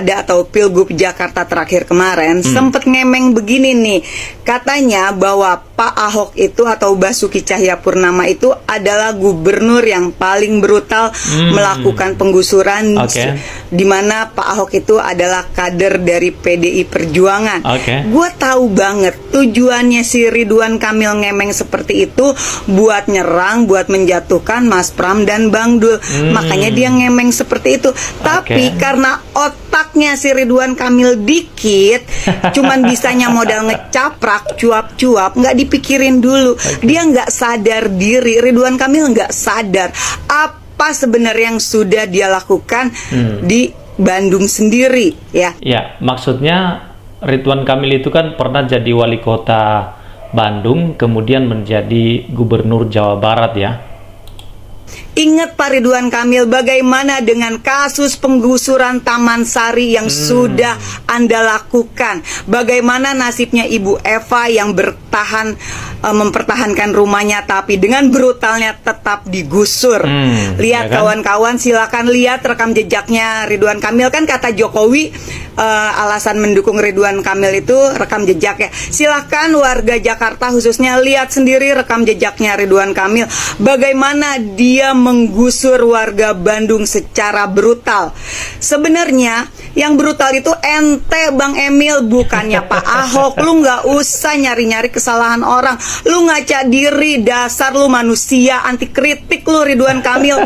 atau Pilgub Jakarta terakhir kemarin sempet ngemeng begini nih, katanya bahwa Pak Ahok itu atau Basuki Cahayapurnama itu adalah gubernur yang paling brutal melakukan penggusuran, di mana Pak Ahok itu adalah kader dari PDI Perjuangan. Gue tahu banget tujuannya si Ridwan Kamil ngemeng seperti itu buat nyerang, buat menjatuhkan Mas Pram dan Bang Dul. Makanya dia ngemeng seperti itu. Tapi karena otaknya si Ridwan Kamil dikit, cuman bisanya modal ngecaprak, cuap-cuap, nggak dipikirin dulu. Dia nggak sadar diri, Ridwan Kamil nggak sadar apa sebenarnya yang sudah dia lakukan di Bandung sendiri, ya. Ya, maksudnya Ridwan Kamil itu kan pernah jadi wali kota Bandung, kemudian menjadi gubernur Jawa Barat, ya. Ingat Pak Ridwan Kamil, bagaimana dengan kasus penggusuran Taman Sari yang sudah Anda lakukan? Bagaimana nasibnya Ibu Eva yang mempertahankan rumahnya tapi dengan brutalnya tetap digusur? Lihat kawan-kawan, silakan lihat rekam jejaknya Ridwan Kamil. Kan kata Jokowi, alasan mendukung Ridwan Kamil itu rekam jejaknya. Silakan warga Jakarta khususnya lihat sendiri rekam jejaknya Ridwan Kamil. Bagaimana dia menggusur warga Bandung secara brutal. Sebenarnya yang brutal itu ente Bang Emil, bukannya Pak Ahok. Lu nggak usah nyari-nyari kesalahan orang. Lu ngaca diri, dasar lu manusia anti kritik lu Ridwan Kamil.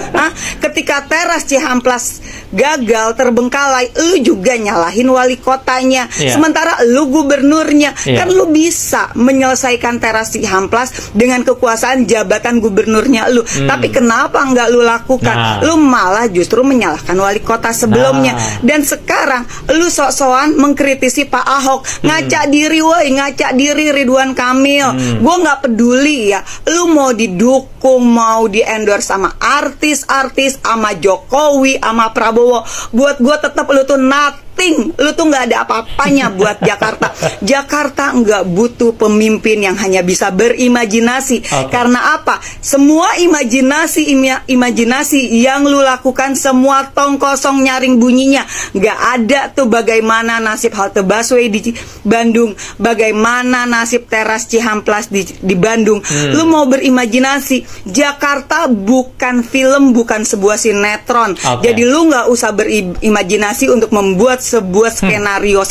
Ketika teras Cihamplas gagal terbengkalai, lu juga nyalahin wali kotanya. Sementara lu gubernurnya. Kan lu bisa menyelesaikan teras Cihamplas dengan kekuasaan jabatan gubernurnya lu. Tapi kenapa nggak lu lakukan? Lu malah justru menyalahkan wali kota sebelumnya. Dan sekarang lu sok-sokan mengkritisi Pak Ahok. Ngaca diri woi, ngaca diri Ridwan Kamil. Gue nggak peduli ya, lu mau didukung, mau di-endorse sama artis-artis, sama Jokowi, sama Prabowo, buat gue tetap lu tuh nothing. Lu tuh nggak ada apa-apanya buat Jakarta. Jakarta nggak butuh pemimpin yang hanya bisa berimajinasi. Karena apa? Semua imajinasi yang lu lakukan semua tong kosong nyaring bunyinya. Nggak ada tuh bagaimana nasib halte busway di Bandung, bagaimana nasib teras Cihamplas di Bandung. Lu mau berimajinasi. Jakarta bukan film, bukan sebuah sinetron. Jadi lu nggak usah berimajinasi untuk membuat sebuah skenario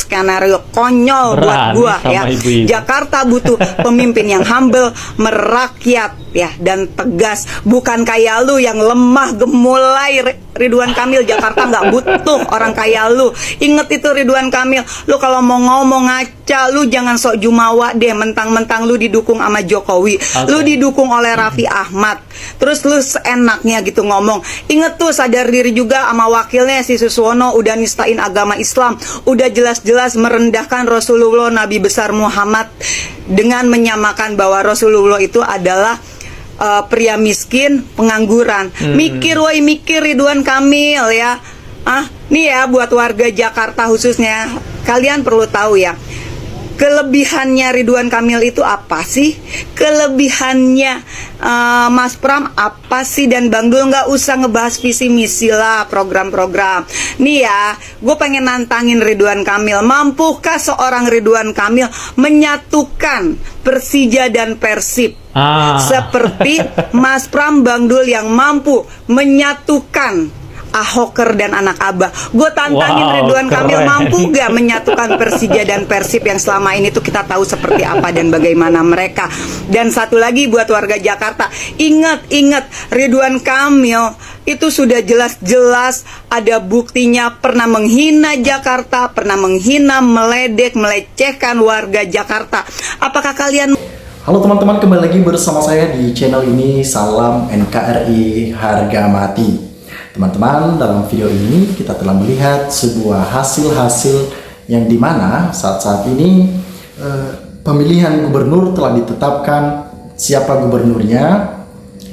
konyol buat gua ya. Jakarta butuh pemimpin yang humble, merakyat ya, dan tegas, bukan kayak lu yang lemah gemulai. Ridwan Kamil, Jakarta nggak butuh orang kayak lu. Ingat itu Ridwan Kamil, lu kalau mau ngomong ngaca, lu jangan sok jumawa deh, mentang-mentang lu didukung sama Jokowi, lu didukung oleh Raffi Ahmad, terus lu seenaknya gitu ngomong. Ingat tuh, sadar diri juga sama wakilnya si Suswono, udah nistain agama Islam, udah jelas-jelas merendahkan Rasulullah Nabi besar Muhammad dengan menyamakan bahwa Rasulullah itu adalah pria miskin, pengangguran. Mikir Ridwan Kamil ya. Nih ya, buat warga Jakarta khususnya, kalian perlu tahu ya, kelebihannya Ridwan Kamil itu apa sih? Kelebihannya Mas Pram apa sih? Dan Bang Dul, nggak usah ngebahas visi misi lah, program-program. Nih ya, gue pengen nantangin Ridwan Kamil. Mampukah seorang Ridwan Kamil menyatukan Persija dan Persib? Seperti Mas Pram, Bang Dul yang mampu menyatukan Ahoker dan anak Abah. Gue tantangin Ridwan Kamil, mampu gak menyatukan Persija dan Persib yang selama ini tuh kita tahu seperti apa dan bagaimana mereka. Dan satu lagi buat warga Jakarta, ingat Ridwan Kamil itu sudah jelas-jelas ada buktinya pernah menghina Jakarta, pernah menghina, meledek, melecehkan warga Jakarta. Apakah kalian... Halo teman-teman, kembali lagi bersama saya di channel ini. Salam NKRI harga mati. Teman-teman, dalam video ini kita telah melihat sebuah hasil-hasil yang dimana saat-saat ini pemilihan gubernur telah ditetapkan, siapa gubernurnya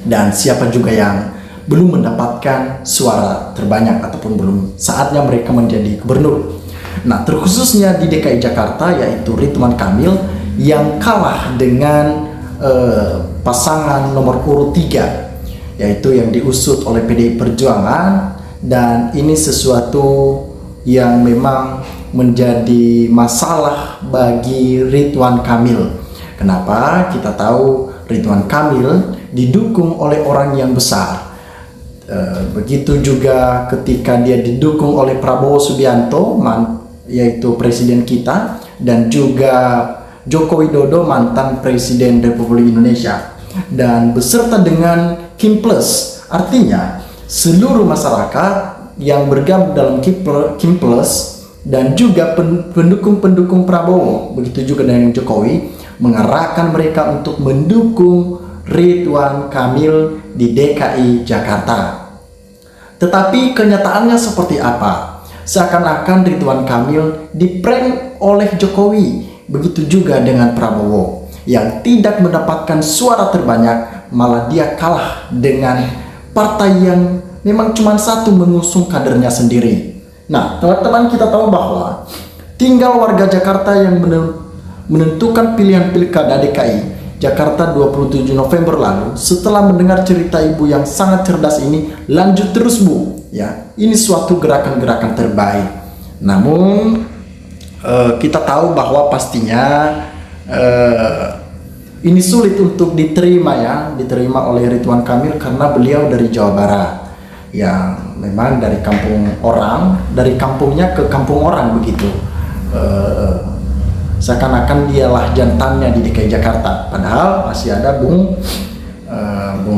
dan siapa juga yang belum mendapatkan suara terbanyak ataupun belum saatnya mereka menjadi gubernur. Nah, terkhususnya di DKI Jakarta, yaitu Ridwan Kamil yang kalah dengan pasangan nomor urut 3, yaitu yang diusut oleh PDI Perjuangan. Dan ini sesuatu yang memang menjadi masalah bagi Ridwan Kamil. Kenapa? Kita tahu Ridwan Kamil didukung oleh orang yang besar. Begitu juga ketika dia didukung oleh Prabowo Subianto, yaitu presiden kita, dan juga Joko Widodo, mantan presiden Republik Indonesia, dan beserta dengan Kim Plus. Artinya seluruh masyarakat yang bergabung dalam Kim Plus dan juga pendukung-pendukung Prabowo, begitu juga dengan Jokowi, mengarahkan mereka untuk mendukung Ridwan Kamil di DKI Jakarta. Tetapi kenyataannya seperti apa? Seakan-akan Ridwan Kamil diprank oleh Jokowi, begitu juga dengan Prabowo yang tidak mendapatkan suara terbanyak, malah dia kalah dengan partai yang memang cuma satu mengusung kadernya sendiri. Nah, teman-teman, kita tahu bahwa tinggal warga Jakarta yang menentukan pilihan pilkada DKI Jakarta 27 November lalu. Setelah mendengar cerita ibu yang sangat cerdas ini, lanjut terus Bu, ya. Ini suatu gerakan-gerakan terbaik. Namun kita tahu bahwa pastinya ini sulit untuk diterima oleh Ridwan Kamil karena beliau dari Jawa Barat, yang memang dari kampungnya ke kampung orang begitu. Seakan-akan dialah jantannya di DKI Jakarta, padahal masih ada Bung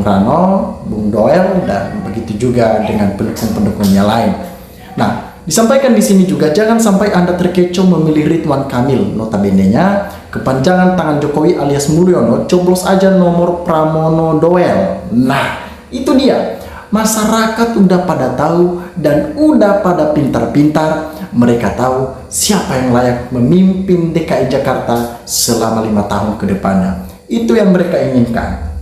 Rano, Bung Doel, dan begitu juga dengan pendukung-pendukungnya lain. Nah, disampaikan di sini juga jangan sampai Anda terkecoh memilih Ridwan Kamil. Notabene-nya kepanjangan tangan Jokowi alias Mulyono, coblos aja nomor Pramono Doel. Nah, itu dia. Masyarakat udah pada tahu dan udah pada pintar-pintar. Mereka tahu siapa yang layak memimpin DKI Jakarta selama 5 tahun ke depannya. Itu yang mereka inginkan.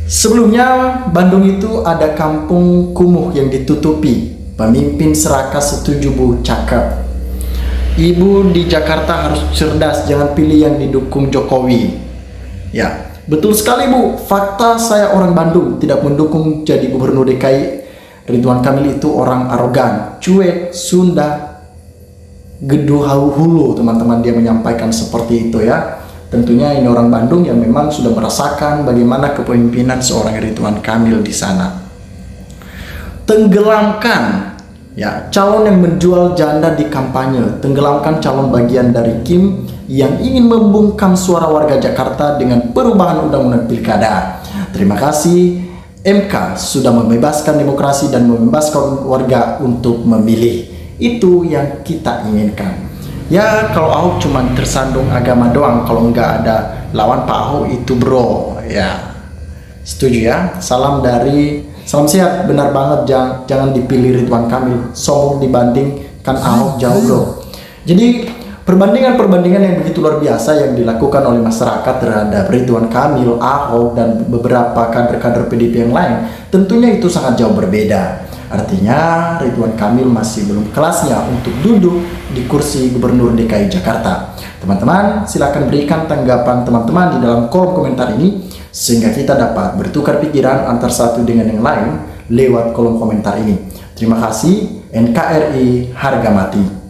Sebelumnya, Bandung itu ada kampung kumuh yang ditutupi. Pemimpin serakah setuju Bu, cakep. Ibu di Jakarta harus cerdas, jangan pilih yang didukung Jokowi. Ya, betul sekali Bu. Fakta saya orang Bandung tidak mendukung jadi gubernur DKI. Ridwan Kamil itu orang arogan, cuek, Sunda, geduh hulu, teman-teman, dia menyampaikan seperti itu ya. Tentunya ini orang Bandung yang memang sudah merasakan bagaimana kepemimpinan seorang Ridwan Kamil di sana. Tenggelamkan ya calon yang menjual janda di kampanye, tenggelamkan calon bagian dari Kim yang ingin membungkam suara warga Jakarta dengan perubahan undang-undang pilkada. Terima kasih MK sudah membebaskan demokrasi dan membebaskan warga untuk memilih. Itu yang kita inginkan. Ya, kalau Ahok cuma tersandung agama doang, kalau nggak ada lawan Pak Ahok itu bro. Ya, setuju ya. Salam sehat, benar banget, jangan dipilih Ridwan Kamil. Sombong dibandingkan Ahok jauh bro. Jadi perbandingan yang begitu luar biasa yang dilakukan oleh masyarakat terhadap Ridwan Kamil, Ahok, dan beberapa kader-kader PDIP yang lain, tentunya itu sangat jauh berbeda. Artinya Ridwan Kamil masih belum kelasnya untuk duduk di kursi gubernur DKI Jakarta. Teman-teman, silakan berikan tanggapan teman-teman di dalam kolom komentar ini, sehingga kita dapat bertukar pikiran antar satu dengan yang lain lewat kolom komentar ini. Terima kasih. NKRI harga mati.